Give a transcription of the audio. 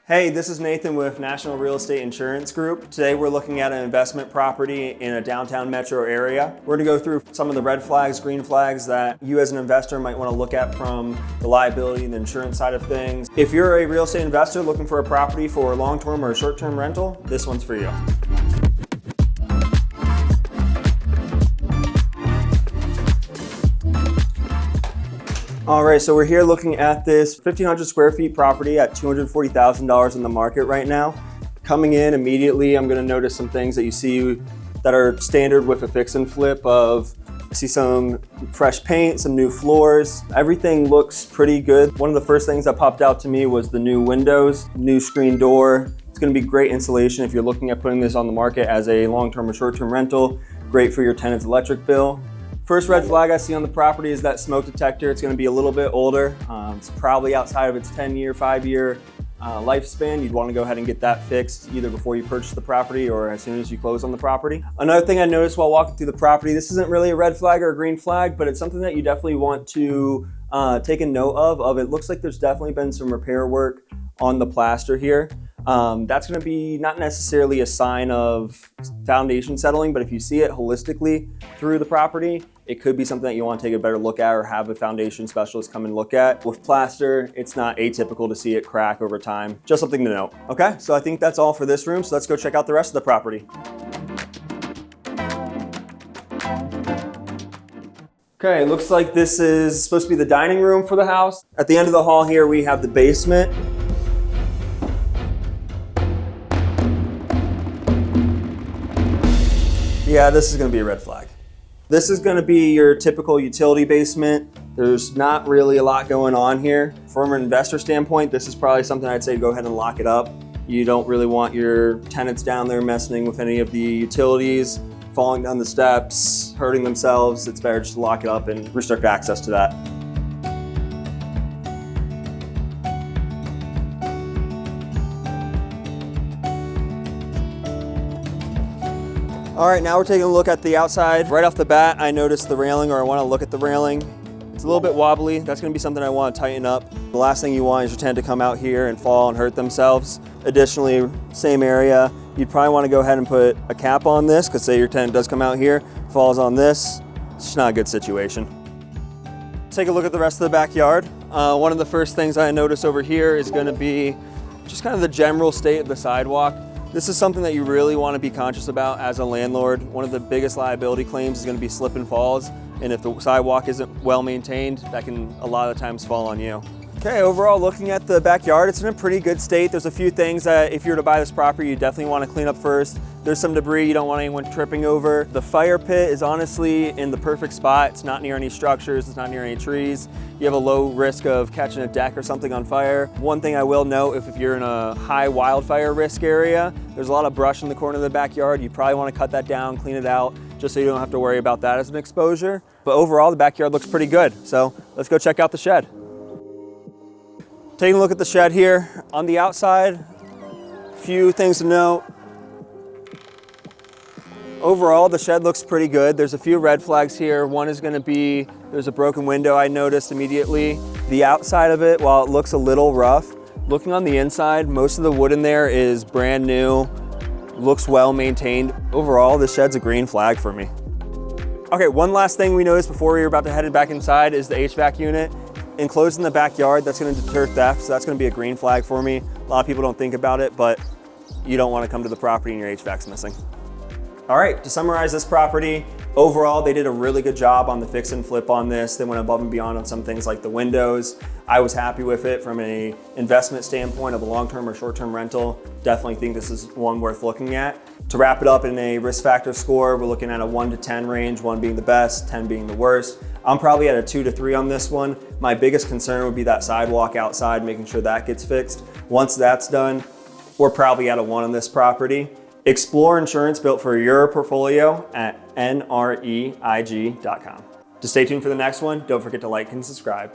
Hey, this is Nathan with National Real Estate Insurance Group. Today we're looking at an investment property in a downtown metro area. We're gonna go through some of the red flags, green flags that you as an investor might wanna look at from the liability and the insurance side of things. If you're a real estate investor looking for a property for a long-term or a short-term rental, this one's for you. All right, so we're here looking at this 1,500 square feet property at $240,000 in the market right now. Coming in immediately, I'm gonna notice some things that you see that are standard with a fix and flip of, I see some fresh paint, some new floors. Everything looks pretty good. One of the first things that popped out to me was the new windows, new screen door. It's gonna be great insulation if you're looking at putting this on the market as a long-term or short-term rental. Great for your tenant's electric bill. First red flag I see on the property is that smoke detector. It's gonna be a little bit older. It's probably outside of its 10-year, 5-year lifespan. You'd wanna go ahead and get that fixed either before you purchase the property or as soon as you close on the property. Another thing I noticed while walking through the property, this isn't really a red flag or a green flag, but it's something that you definitely want to take a note of. It looks like there's definitely been some repair work on the plaster here. That's gonna be not necessarily a sign of foundation settling, but if you see it holistically through the property, it could be something that you want to take a better look at or have a foundation specialist come and look at. With plaster, it's not atypical to see it crack over time. Just something to note. Okay, so I think that's all for this room, so let's go check out the rest of the property. Okay, looks like this is supposed to be the dining room for the house. At the end of the hall here, we have the basement. Yeah, this is gonna be a red flag. This is gonna be your typical utility basement. There's not really a lot going on here. From an investor standpoint, this is probably something I'd say go ahead and lock it up. You don't really want your tenants down there messing with any of the utilities, falling down the steps, hurting themselves. It's better just to lock it up and restrict access to that. All right, now we're taking a look at the outside. Right off the bat, I noticed the railing, or I wanna look at the railing. It's a little bit wobbly. That's gonna be something I wanna tighten up. The last thing you want is your tenant to come out here and fall and hurt themselves. Additionally, same area, you'd probably wanna go ahead and put a cap on this, because say your tenant does come out here, falls on this, it's just not a good situation. Take a look at the rest of the backyard. One of the first things I notice over here is gonna be just kind of the general state of the sidewalk. This is something that you really want to be conscious about as a landlord. One of the biggest liability claims is going to be slip and falls. And if the sidewalk isn't well maintained, that can a lot of times fall on you. Okay, overall looking at the backyard, it's in a pretty good state. There's a few things that if you were to buy this property, you definitely want to clean up first. There's some debris you don't want anyone tripping over. The fire pit is honestly in the perfect spot. It's not near any structures, it's not near any trees. You have a low risk of catching a deck or something on fire. One thing I will note, if you're in a high wildfire risk area, there's a lot of brush in the corner of the backyard. You probably want to cut that down, clean it out, just so you don't have to worry about that as an exposure. But overall, the backyard looks pretty good. So let's go check out the shed. Taking a look at the shed here. On the outside, a few things to note. Overall, the shed looks pretty good. There's a few red flags here. One is gonna be, there's a broken window I noticed immediately. The outside of it, while it looks a little rough, looking on the inside, most of the wood in there is brand new, looks well maintained. Overall, the shed's a green flag for me. Okay, one last thing we noticed before we were about to head back inside is the HVAC unit. Enclosed in the backyard, that's gonna deter theft, so that's gonna be a green flag for me. A lot of people don't think about it, but you don't wanna come to the property and your HVAC's missing. All right, to summarize this property, overall, they did a really good job on the fix and flip on this. They went above and beyond on some things like the windows. I was happy with it from an investment standpoint of a long-term or short-term rental. Definitely think this is one worth looking at. To wrap it up in a risk factor score, we're looking at a 1 to 10 range, 1 being the best, 10 being the worst. I'm probably at a 2 to 3 on this one. My biggest concern would be that sidewalk outside, making sure that gets fixed. Once that's done, we're probably at a 1 on this property. Explore insurance built for your portfolio at NREIG.com. To stay tuned for the next one, don't forget to like and subscribe.